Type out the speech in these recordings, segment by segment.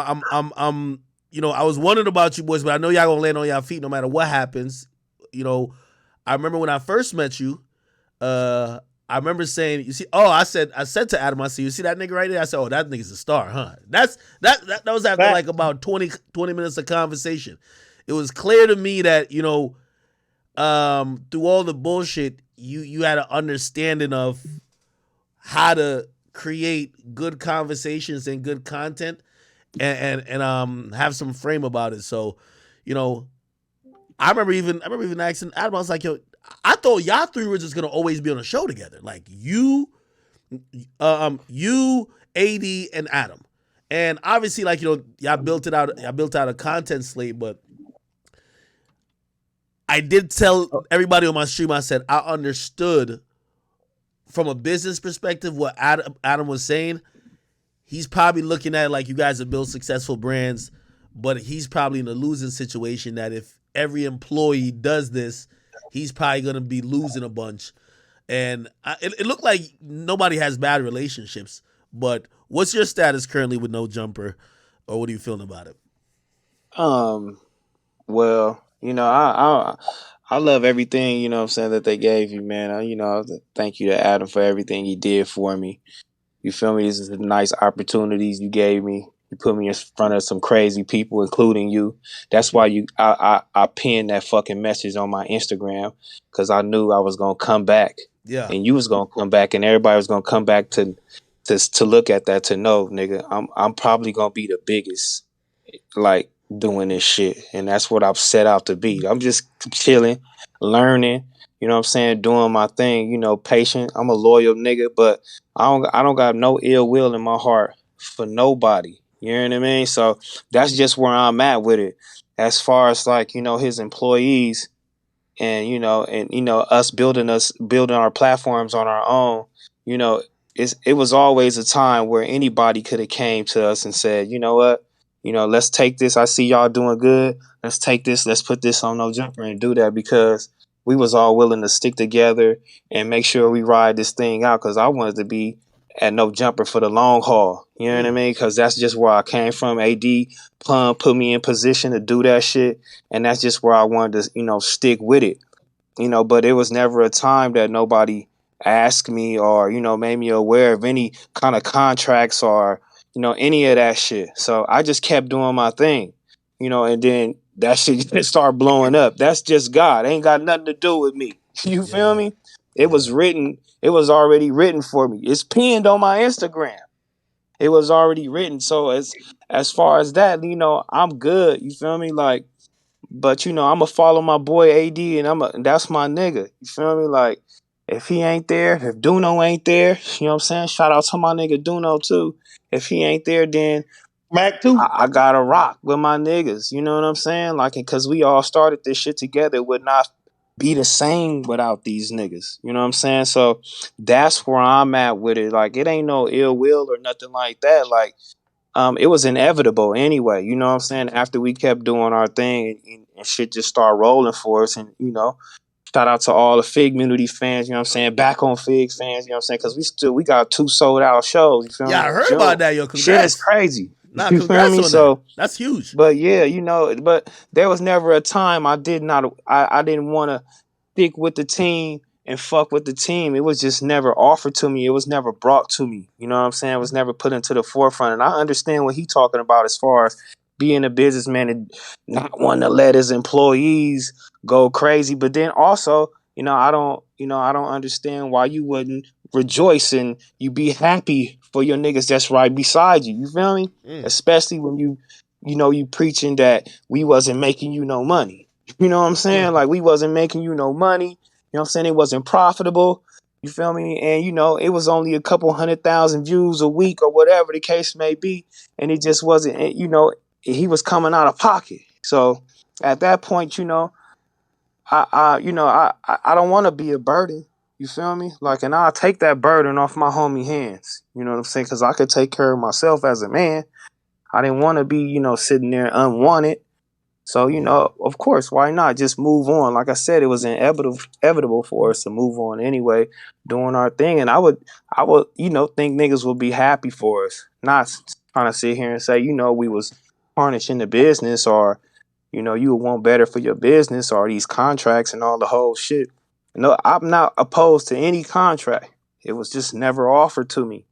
I'm I was wondering about you boys, but I know y'all gonna land on y'all feet no matter what happens. You know, I remember when I first met you, uh, I remember saying, you see, I said to Adam, I said, you see that nigga right there? I said, oh, that nigga's a star, huh? That was after Fact. like about 20 minutes of conversation. It was clear to me that, through all the bullshit, you had an understanding of how to create good conversations and good content and have some frame about it. So, you know, I remember even asking Adam, I was like, yo, I thought y'all three were just gonna always be on a show together. Like you, AD, and Adam. And obviously, like, y'all built out a content slate, but I did tell everybody on my stream, I said I understood from a business perspective what Adam was saying. He's probably looking at it like you guys have built successful brands, but he's probably in a losing situation that if every employee does this, he's probably going to be losing a bunch. And it looked like nobody has bad relationships. But what's your status currently with No Jumper, or what are you feeling about it? Um, well, I love everything, what I'm saying, that they gave you, man. Thank you to Adam for everything he did for me. You feel me? This is the nice opportunities you gave me. You put me in front of some crazy people, including you. That's why I pinned that fucking message on my Instagram, because I knew I was gonna come back, Yeah. and you was gonna come back, and everybody was gonna come back to look at that, to know, nigga, I'm probably gonna be the biggest, like, doing this shit, and that's what I've set out to be. I'm just chilling, learning, what I'm saying, doing my thing, patient. I'm a loyal nigga, but I don't got no ill will in my heart for nobody. You know what I mean? So that's just where I'm at with it. As far as, like, his employees, and us building our platforms on our own, you know, it was always a time where anybody could have came to us and said, you know what, let's take this. I see y'all doing good. Let's take this. Let's put this on No Jumper and do that, because we was all willing to stick together and make sure we ride this thing out. Because I wanted to be at No Jumper for the long haul. You know what I Mm. mean? Because that's just where I came from. AD Plum put me in position to do that shit, and that's just where I wanted to, stick with it. But it was never a time that nobody asked me, or made me aware of any kind of contracts, or any of that shit. So I just kept doing my thing, and then that shit just started blowing up. That's just God. Ain't got nothing to do with me. You feel Yeah. me? It was Yeah. written. It was already written for me. It's pinned on my Instagram. It was already written. So as far as that, I'm good. You feel me? Like, but I'ma follow my boy AD, and that's my nigga. You feel me? Like, if he ain't there, if Duno ain't there, you know what I'm saying? Shout out to my nigga Duno too. If he ain't there, then Mac I, too. I gotta rock with my niggas. You know what I'm saying? Like, because we all started this shit together, it would not be the same without these niggas. You know what I'm saying? So that's where I'm at with it. Like, it ain't no ill will or nothing like that. Like, it was inevitable anyway. You know what I'm saying? After we kept doing our thing, and shit just started rolling for us, and shout out to all the Fig community fans. You know what I'm saying? Back on Figs fans. You know what I'm saying? Because we got 2 sold out shows. You feel Yeah, me? I In heard about June, that, yo. shit is Congrats. crazy. Nah, You feel congrats me? on that. So, That's huge. but yeah, but there was never a time I didn't want to stick with the team and fuck with the team. It was just never offered to me. It was never brought to me. You know what I'm saying? It was never put into the forefront. And I understand what he talking about as far as being a businessman and not wanting to let his employees go crazy. But then also, I don't understand why you wouldn't rejoice and you be happy for your niggas that's right beside you. You feel me? Mm. Especially when you preaching that we wasn't making you no money. You know what I'm saying? Like, we wasn't making you no money. You know what I'm saying? It wasn't profitable. You feel me? And it was only a couple 100,000 views a week, or whatever the case may be. And it just wasn't, he was coming out of pocket. So at that point, I don't want to be a burden. You feel me? Like, and I'll take that burden off my homie hands. You know what I'm saying? Because I could take care of myself as a man. I didn't want to be, sitting there unwanted. So, of course, why not just move on? Like I said, it was inevitable for us to move on anyway, doing our thing. And I would, think niggas would be happy for us, not trying to sit here and say, we was tarnishing the business, or you would want better for your business, or these contracts and all the whole shit. No, I'm not opposed to any contract. It was just never offered to me.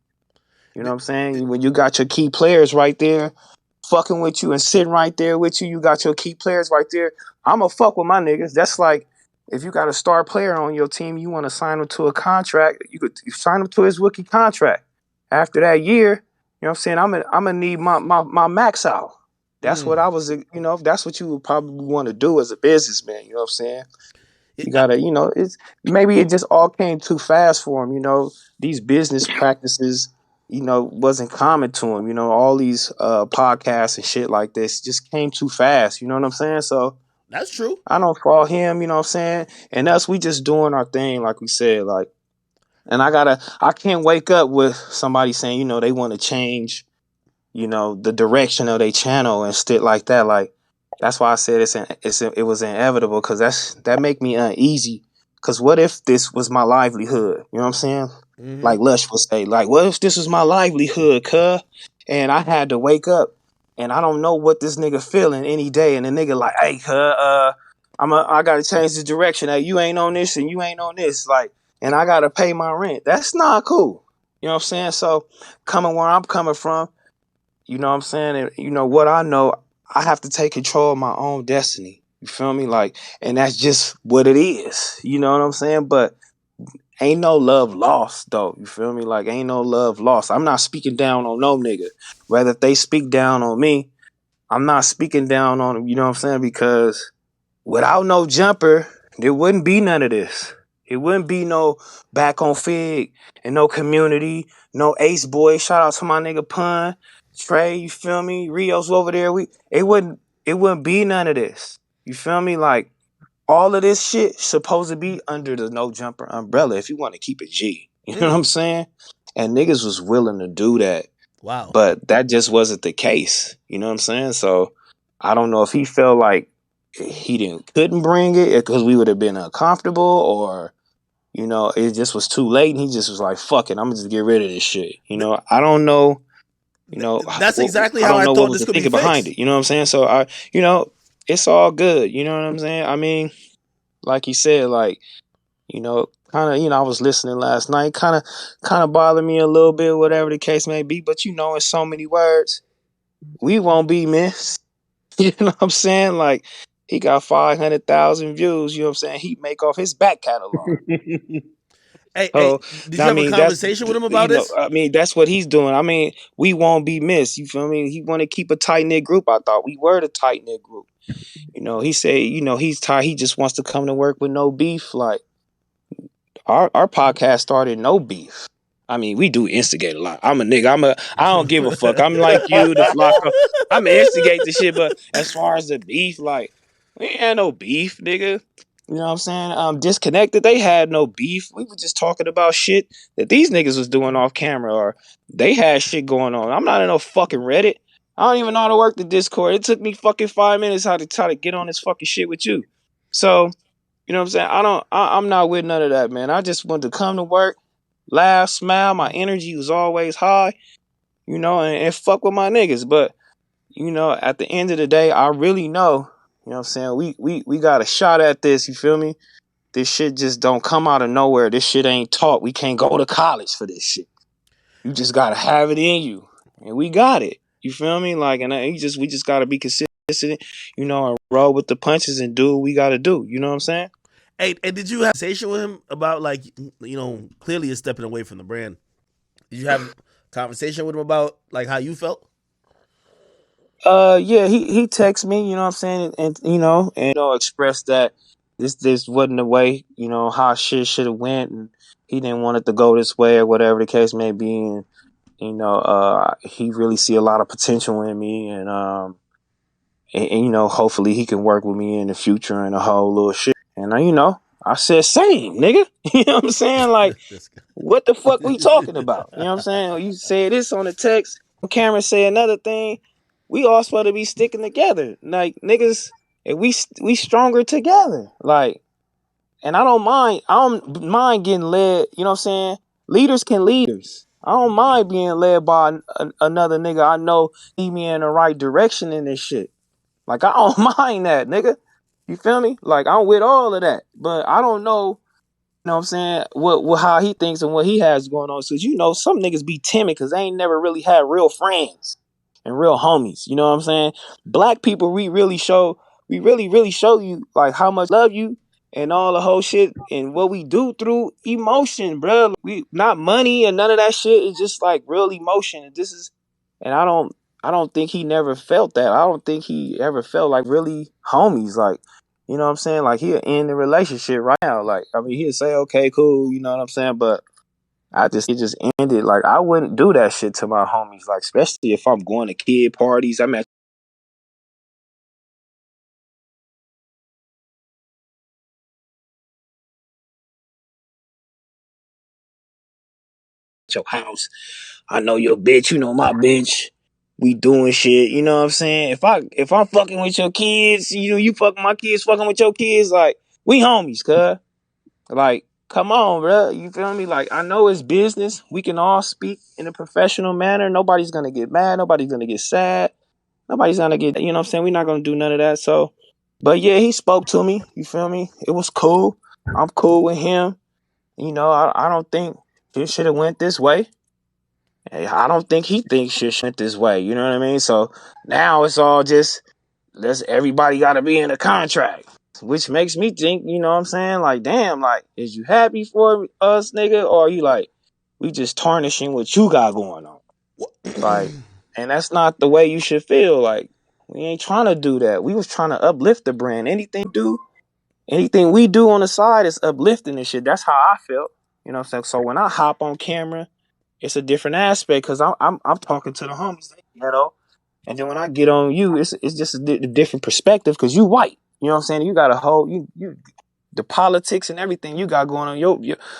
You know what I'm saying? When you got your key players right there, fucking with you and sitting right there with you, you got your key players right there. I'ma fuck with my niggas. That's like if you got a star player on your team, you want to sign him to a contract. You sign him to his rookie contract. After that year, you know what I'm saying? I'm gonna need my max out. That's what I was. That's what you would probably want to do as a businessman. You know what I'm saying? It, You gotta, it's maybe it just all came too fast for him. These business practices, wasn't common to him. All these podcasts and shit like this just came too fast. You know what I'm saying? So that's true. I don't fault him. You know what I'm saying? And us, we just doing our thing, like we said. Like, and I can't wake up with somebody saying, they want to change, the direction of their channel and shit like that. Like, that's why I said it was inevitable, because that make me uneasy. Because what if this was my livelihood? You know what I'm saying? Hmm. Like Lush would say, like, what if this was my livelihood, cuh? And I had to wake up, and I don't know what this nigga feeling any day, and the nigga like, hey, cuh, I gotta change the direction. Hey, you ain't on this and you ain't on this, like, and I gotta pay my rent. That's not cool. You know what I'm saying? So coming where I'm coming from, you know what I'm saying? And what I know, I have to take control of my own destiny. You feel me? Like, and that's just what it is. You know what I'm saying? But ain't no love lost though. You feel me? Like, ain't no love lost. I'm not speaking down on no nigga. Whether if they speak down on me, I'm not speaking down on them. You know what I'm saying? Because without no jumper, there wouldn't be none of this. It wouldn't be no back on Fig and no community, no Ace Boy. Shout out to my nigga Pun, Trey. You feel me? Rio's over there. It wouldn't be none of this. You feel me? Like, all of this shit supposed to be under the no jumper umbrella if you want to keep it G. You know what I'm Mm. saying? And niggas was willing to do that, Wow. but that just wasn't the case. You know what I'm saying? So I don't know if he felt like he didn't couldn't bring it because we would have been uncomfortable, or it just was too late and he just was like, fuck it, I'm gonna just get rid of this shit. Th- I don't know. that's exactly I how don't I know what thought was this the could be thinking behind fixed. it. You know what I'm saying? So it's all good. You know what I'm saying? I mean, like you said, like, kind of, I was listening last night, kind of bothered me a little bit, whatever the case may be. But in so many words, we won't be missed. You know what I'm saying? Like, he got 500,000 views. You know what I'm saying? He make off his back catalog. Hey, So did you I have a mean, that's conversation with him about this? I mean, that's what he's doing. I mean, we won't be missed. You feel me? He want to keep a tight knit group. I thought we were the tight knit group. He said, he's tired. He just wants to come to work with no beef. Like, our podcast started no beef. I mean, we do instigate a lot. I'm a nigga. I don't give a fuck. I'm like you, the Flocko. I'm instigate the shit, but as far as the beef, like, we ain't had no beef, nigga. You know what I'm saying? Disconnected. They had no beef. We were just talking about shit that these niggas was doing off camera, or they had shit going on. I'm not in no fucking Reddit. I don't even know how to work the Discord. It took me fucking 5 minutes how to try to get on this fucking shit with you. So you know what I'm saying? I'm not with none of that, man. I just wanted to come to work, laugh, smile. My energy was always high, and fuck with my niggas. But, at the end of the day, I really know, you know what I'm saying? We got a shot at this, you feel me? This shit just don't come out of nowhere. This shit ain't taught. We can't go to college for this shit. You just gotta have it in you. And we got it. You feel me? Like, and we just gotta be consistent, and roll with the punches and do what we gotta do. You know what I'm saying? Hey, did you have a conversation with him about, like, clearly you're stepping away from the brand? Did you have a conversation with him about, like, how you felt? Yeah, he texted me, you know what I'm saying, and expressed that this wasn't the way, how shit should have went, and he didn't want it to go this way, or whatever the case may be. And he really see a lot of potential in me, and hopefully he can work with me in the future and a whole little shit. And I said, same, nigga. You know what I'm saying? Like, This what the fuck we talking about? You know what I'm saying? You say this on the text, Cameron say another thing. We all supposed to be sticking together, like, niggas. And we stronger together. Like, and I don't mind. I don't mind getting led. You know what I'm saying? Leaders can leaders. I don't mind being led by another nigga I know lead me in the right direction in this shit. Like, I don't mind that, nigga. You feel me? Like, I'm with all of that. But I don't know, you know what I'm saying, what how he thinks and what he has going on. Because, you know, some niggas be timid because they ain't never really had real friends and real homies. You know what I'm saying? Black people, we really show you, like, how much love you and all the whole shit and what we do through emotion, bro. We not money and none of that shit. It's just like real emotion. And this is, and I don't think he never felt that. I don't think he ever felt like really homies. Like, you know what I'm saying? Like, he'll end the relationship right now. Like, I mean, he'll say, okay, cool, you know what I'm saying? But I just it just ended. Like, I wouldn't do that shit to my homies. Like, especially if I'm going to kid parties. I'm at your house. I know your bitch. You know my bitch. We doing shit. You know what I'm saying? If I'm fucking with your kids, you know, you fucking my kids, fucking with your kids. Like, we homies, cuz. Like, come on, bro. You feel me? Like, I know it's business. We can all speak in a professional manner. Nobody's gonna get mad. Nobody's gonna get sad. Nobody's gonna get, you know what I'm saying? We're not gonna do none of that. So, but yeah, he spoke to me. You feel me? It was cool. I'm cool with him. You know, I don't think it should have went this way. I don't think he thinks shit went this way. You know what I mean? So now it's all just everybody got to be in a contract, which makes me think. You know what I'm saying? Like, damn, like, is you happy for us, nigga, or are you like, we just tarnishing what you got going on? Like, and that's not the way you should feel. Like, we ain't trying to do that. We was trying to uplift the brand. Anything we do on the side is uplifting and shit. That's how I felt. You know what I'm saying? So when I hop on camera, it's a different aspect because I'm talking to the homies, you know. And then when I get on you, it's just a different perspective because you white. You know what I'm saying? You got a whole you the politics and everything you got going on.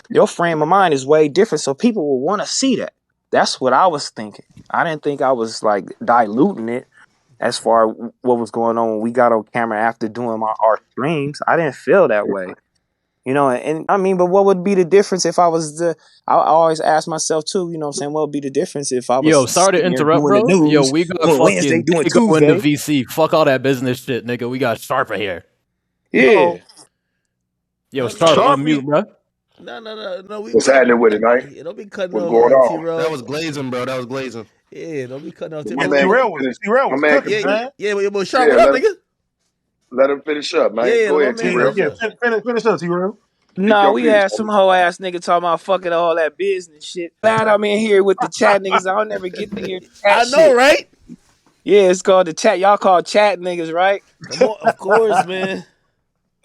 Your frame of mind is way different, so people will want to see that. That's what I was thinking. I didn't think I was like diluting it as far what was going on when we got on camera after doing our streams. I didn't feel that way. You know, and I mean, but what would be the difference if I was I always ask myself too, you know what I'm saying, what would be the difference if I was Yo, sorry to sitting there interrupt, doing the bro. Yo, news, we got doing Wednesday, fucking doing Digo in the Tuesday? VC. Fuck all that business shit, nigga. We got Sharper here. Yeah. Yo, No, Sharp we, on Sharpie, mute, bro. no. What's happening with it, man? Don't be cutting What's off going on? That T-Roll. was glazing, bro. That was glazing. Yeah, don't be cutting off My Yeah, T-Roll. man can T-Rell finish. My was man can cooking, Yeah, finish. man. but Sharp, Yeah, what up, nigga? let him finish up, man. Yeah, Go my ahead, man, Yeah, T-Rail. yeah. Sharp. Finish up, T-Rell. Speak No, your we piece. had some hoe ass nigga talking about fucking all that business shit. Glad I'm in here with the chat niggas. I'll never get to hear the chat I know, shit. right? Yeah, it's called the chat. Y'all call chat niggas, right? Come on, of course, man.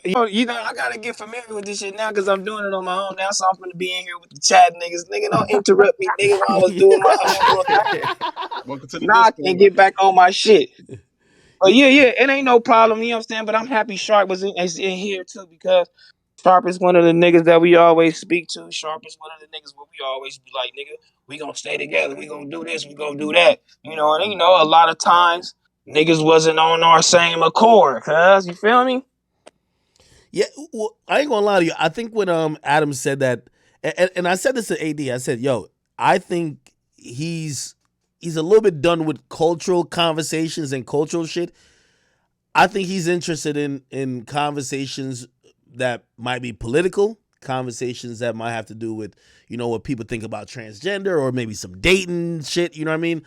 You know, I gotta get familiar with this shit now because I'm doing it on my own now. So I'm gonna be in here with the chat niggas. Nigga, don't interrupt me, nigga, while I was doing my homework. Welcome to the Now I can't Discord. get back on my shit. But yeah, it ain't no problem, you know what I'm saying? But I'm happy Sharp is in here too because Sharp is one of the niggas that we always speak to. Sharp is one of the niggas where we always be like, nigga, we gonna stay together. We gonna do this. We gonna do that. You know, and you know, a lot of times niggas wasn't on our same accord, cuz, you feel me? Yeah, well, I ain't gonna lie to you. I think when Adam said that, and I said this to AD, I said, "Yo, I think he's a little bit done with cultural conversations and cultural shit. I think he's interested in conversations that might be political, conversations that might have to do with what people think about transgender or maybe some dating shit. You know what I mean?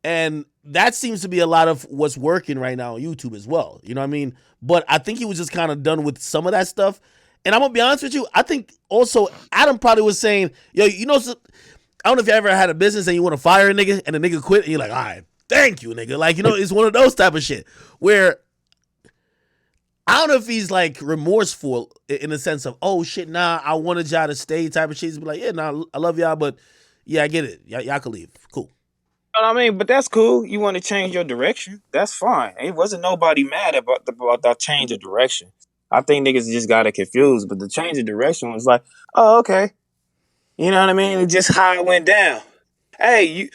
And that seems to be a lot of what's working right now on YouTube as well. You know what I mean? But I think he was just kind of done with some of that stuff. And I'm gonna be honest with you. I think also Adam probably was saying, "Yo, I don't know if you ever had a business and you want to fire a nigga and the nigga quit and you're like, all right, thank you, nigga." Like, it's one of those type of shit where I don't know if he's like remorseful in the sense of, oh shit, nah, I wanted y'all to stay type of shit. He's be like, yeah, nah, I love y'all, but yeah, I get it. Y'all can leave. Cool. You know what I mean? But that's cool. You want to change your direction. That's fine. It wasn't nobody mad about that change of direction. I think niggas just got it confused, but the change of direction was like, oh, okay. You know what I mean? It's just how it went down. Hey,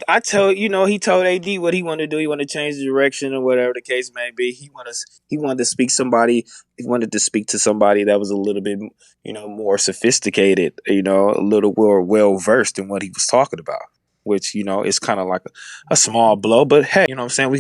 I told he told AD what he wanted to do. He wanted to change the direction or whatever the case may be. He wanted to speak somebody. He wanted to speak to somebody that was a little bit, more sophisticated. A little more well versed in what he was talking about. Which is kind of like a small blow, but hey, you know what I'm saying.